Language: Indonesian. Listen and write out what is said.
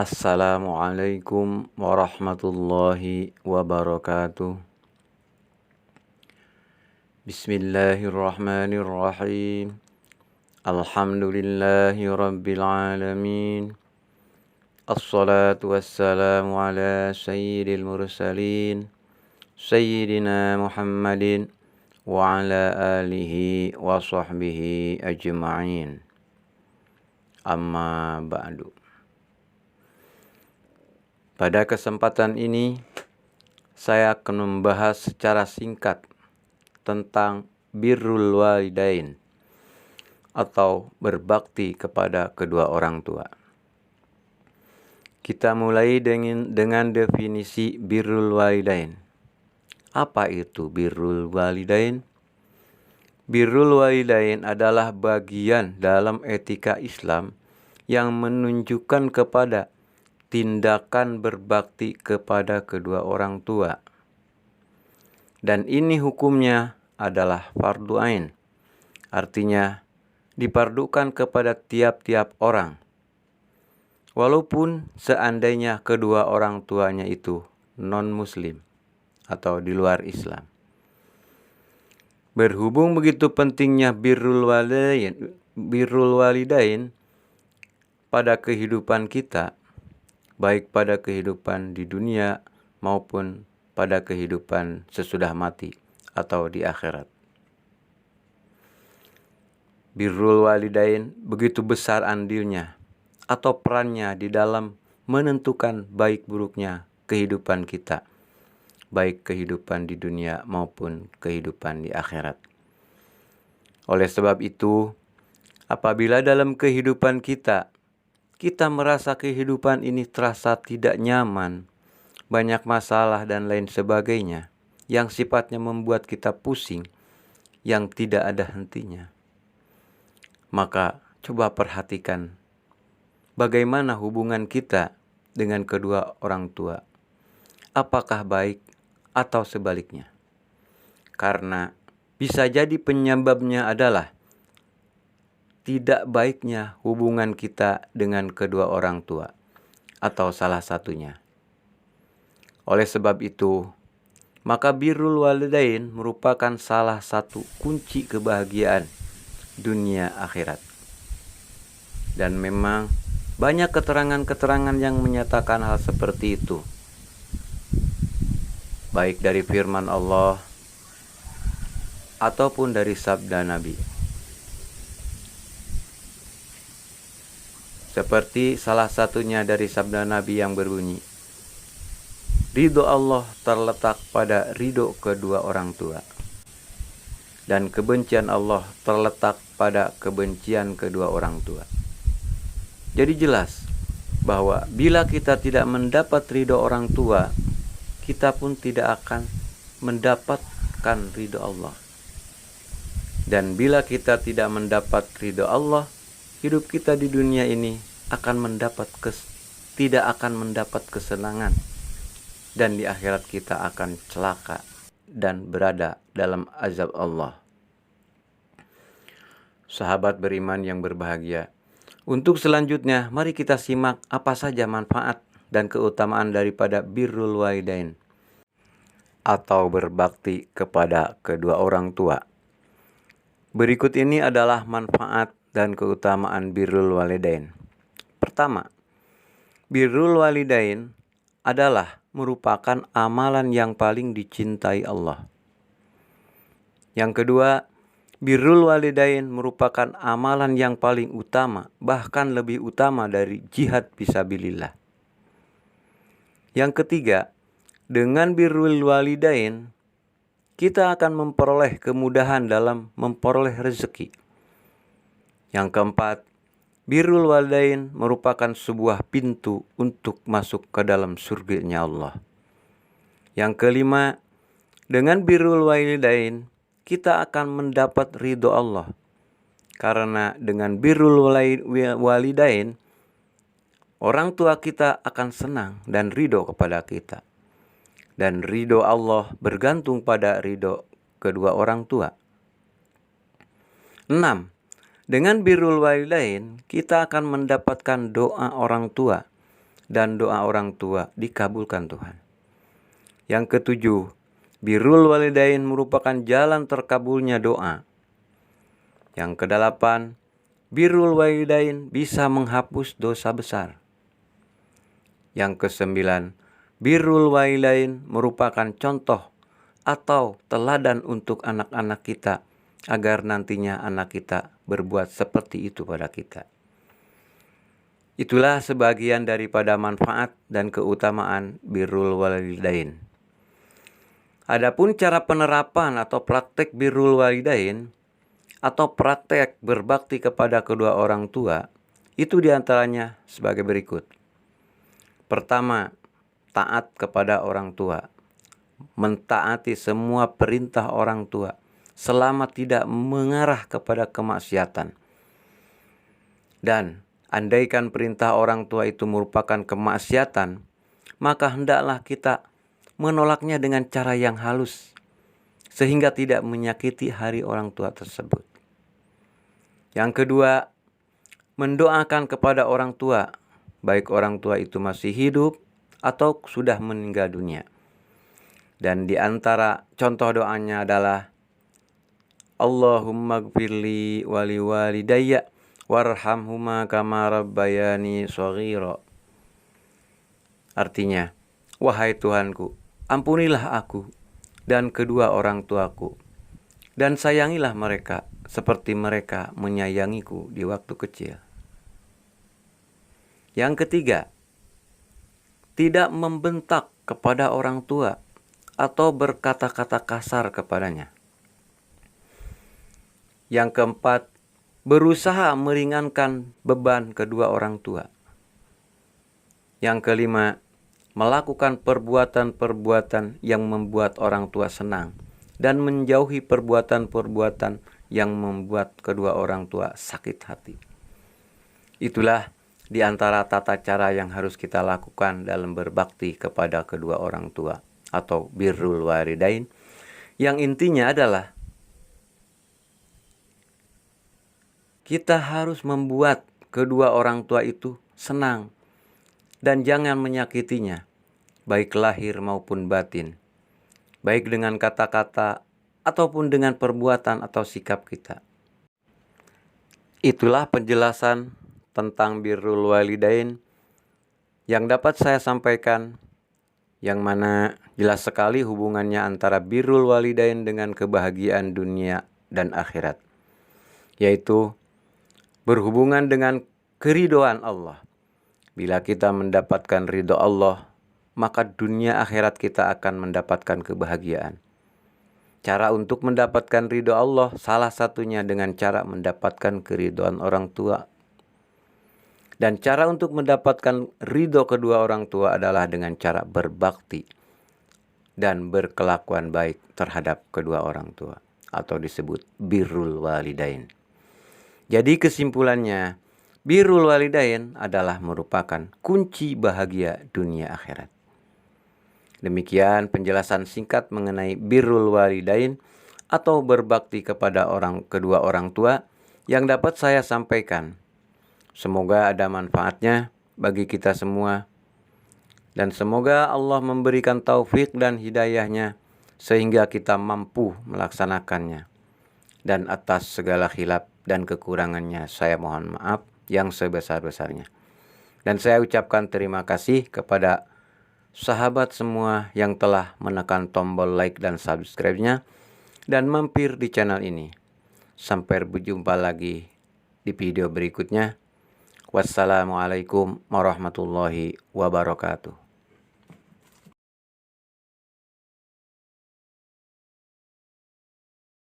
Assalamualaikum warahmatullahi wabarakatuh. Bismillahirrahmanirrahim. Alhamdulillahi rabbil alamin. Assalatu wassalamu ala sayyidil mursalin Sayyidina Muhammadin wa ala alihi wa sahbihi ajma'in. Amma ba'du. Pada kesempatan ini, saya akan membahas secara singkat tentang birrul walidain atau berbakti kepada kedua orang tua. Kita mulai dengan definisi birrul walidain. Apa itu birrul walidain? Birrul walidain adalah bagian dalam etika Islam yang menunjukkan kepada tindakan berbakti kepada kedua orang tua. Dan ini hukumnya adalah fardu ain. Artinya dipardukan kepada tiap-tiap orang. Walaupun seandainya kedua orang tuanya itu non-muslim atau di luar Islam. Berhubung begitu pentingnya birrul walidain pada kehidupan kita, baik pada kehidupan di dunia maupun pada kehidupan sesudah mati atau di akhirat. Birrul walidain begitu besar andilnya atau perannya di dalam menentukan baik buruknya kehidupan kita, baik kehidupan di dunia maupun kehidupan di akhirat. Oleh sebab itu, apabila dalam kehidupan kita merasa kehidupan ini terasa tidak nyaman, banyak masalah dan lain sebagainya, yang sifatnya membuat kita pusing, yang tidak ada hentinya. Maka coba perhatikan bagaimana hubungan kita dengan kedua orang tua. Apakah baik atau sebaliknya? Karena bisa jadi penyebabnya adalah tidak baiknya hubungan kita dengan kedua orang tua atau salah satunya. Oleh sebab itu, maka birrul walidain merupakan salah satu kunci kebahagiaan dunia akhirat. Dan memang banyak keterangan-keterangan yang menyatakan hal seperti itu. Baik dari firman Allah ataupun dari sabda Nabi. Seperti salah satunya dari sabda Nabi yang berbunyi, ridho Allah terletak pada ridho kedua orang tua. Dan kebencian Allah terletak pada kebencian kedua orang tua. Jadi jelas bahwa bila kita tidak mendapat ridho orang tua, kita pun tidak akan mendapatkan ridho Allah. Dan bila kita tidak mendapat ridho Allah, hidup kita di dunia ini tidak akan mendapat kesenangan, dan di akhirat kita akan celaka dan berada dalam azab Allah. Sahabat beriman yang berbahagia, untuk selanjutnya mari kita simak apa saja manfaat dan keutamaan daripada birrul walidain atau berbakti kepada kedua orang tua. Berikut ini adalah manfaat dan keutamaan birrul walidain. Pertama, birrul walidain adalah merupakan amalan yang paling dicintai Allah. Yang kedua, birrul walidain merupakan amalan yang paling utama, bahkan lebih utama dari jihad fisabilillah. Yang ketiga, dengan birrul walidain kita akan memperoleh kemudahan dalam memperoleh rezeki. Yang keempat, birrul walidain merupakan sebuah pintu untuk masuk ke dalam surganya Allah. Yang kelima, dengan birrul walidain kita akan mendapat ridho Allah. Karena dengan birrul walidain, orang tua kita akan senang dan ridho kepada kita. Dan ridho Allah bergantung pada ridho kedua orang tua. 6. Dengan birrul walidain, kita akan mendapatkan doa orang tua dan doa orang tua dikabulkan Tuhan. Yang ketujuh, birrul walidain merupakan jalan terkabulnya doa. Yang kedelapan, birrul walidain bisa menghapus dosa besar. Yang kesembilan, birrul walidain merupakan contoh atau teladan untuk anak-anak kita agar nantinya anak kita berbuat seperti itu pada kita. Itulah sebagian daripada manfaat dan keutamaan birrul walidain. Adapun cara penerapan atau praktek birrul walidain atau praktek berbakti kepada kedua orang tua itu diantaranya sebagai berikut. Pertama, taat kepada orang tua. Mentaati semua perintah orang tua selama tidak mengarah kepada kemaksiatan. Dan andaikan perintah orang tua itu merupakan kemaksiatan, maka hendaklah kita menolaknya dengan cara yang halus, sehingga tidak menyakiti hari orang tua tersebut. Yang kedua, mendoakan kepada orang tua, baik orang tua itu masih hidup atau sudah meninggal dunia. Dan di antara contoh doanya adalah Allahumma gfirli wali walidayya warhamhuma kama rabbayani shaghira. Artinya, wahai Tuhanku, ampunilah aku dan kedua orang tuaku, dan sayangilah mereka seperti mereka menyayangiku di waktu kecil. Yang ketiga, tidak membentak kepada orang tua atau berkata-kata kasar kepadanya. Yang keempat, berusaha meringankan beban kedua orang tua. Yang kelima, melakukan perbuatan-perbuatan yang membuat orang tua senang dan menjauhi perbuatan-perbuatan yang membuat kedua orang tua sakit hati. Itulah di antara tata cara yang harus kita lakukan dalam berbakti kepada kedua orang tua atau birrul walidain, yang intinya adalah kita harus membuat kedua orang tua itu senang dan jangan menyakitinya, baik lahir maupun batin, baik dengan kata-kata ataupun dengan perbuatan atau sikap kita. Itulah penjelasan tentang birrul walidain yang dapat saya sampaikan, yang mana jelas sekali hubungannya antara birrul walidain dengan kebahagiaan dunia dan akhirat, yaitu berhubungan dengan keridhaan Allah. Bila kita mendapatkan ridho Allah, maka dunia akhirat kita akan mendapatkan kebahagiaan. Cara untuk mendapatkan ridho Allah salah satunya dengan cara mendapatkan keridhaan orang tua. Dan cara untuk mendapatkan ridho kedua orang tua adalah dengan cara berbakti dan berkelakuan baik terhadap kedua orang tua, atau disebut birrul walidain. Jadi kesimpulannya, birrul walidain adalah merupakan kunci bahagia dunia akhirat. Demikian penjelasan singkat mengenai birrul walidain atau berbakti kepada kedua orang tua yang dapat saya sampaikan. Semoga ada manfaatnya bagi kita semua. Dan semoga Allah memberikan taufik dan hidayahnya sehingga kita mampu melaksanakannya. Dan atas segala khilaf dan kekurangannya saya mohon maaf yang sebesar-besarnya. Dan saya ucapkan terima kasih kepada sahabat semua yang telah menekan tombol like dan subscribe-nya dan mampir di channel ini. Sampai berjumpa lagi di video berikutnya. Wassalamualaikum warahmatullahi wabarakatuh.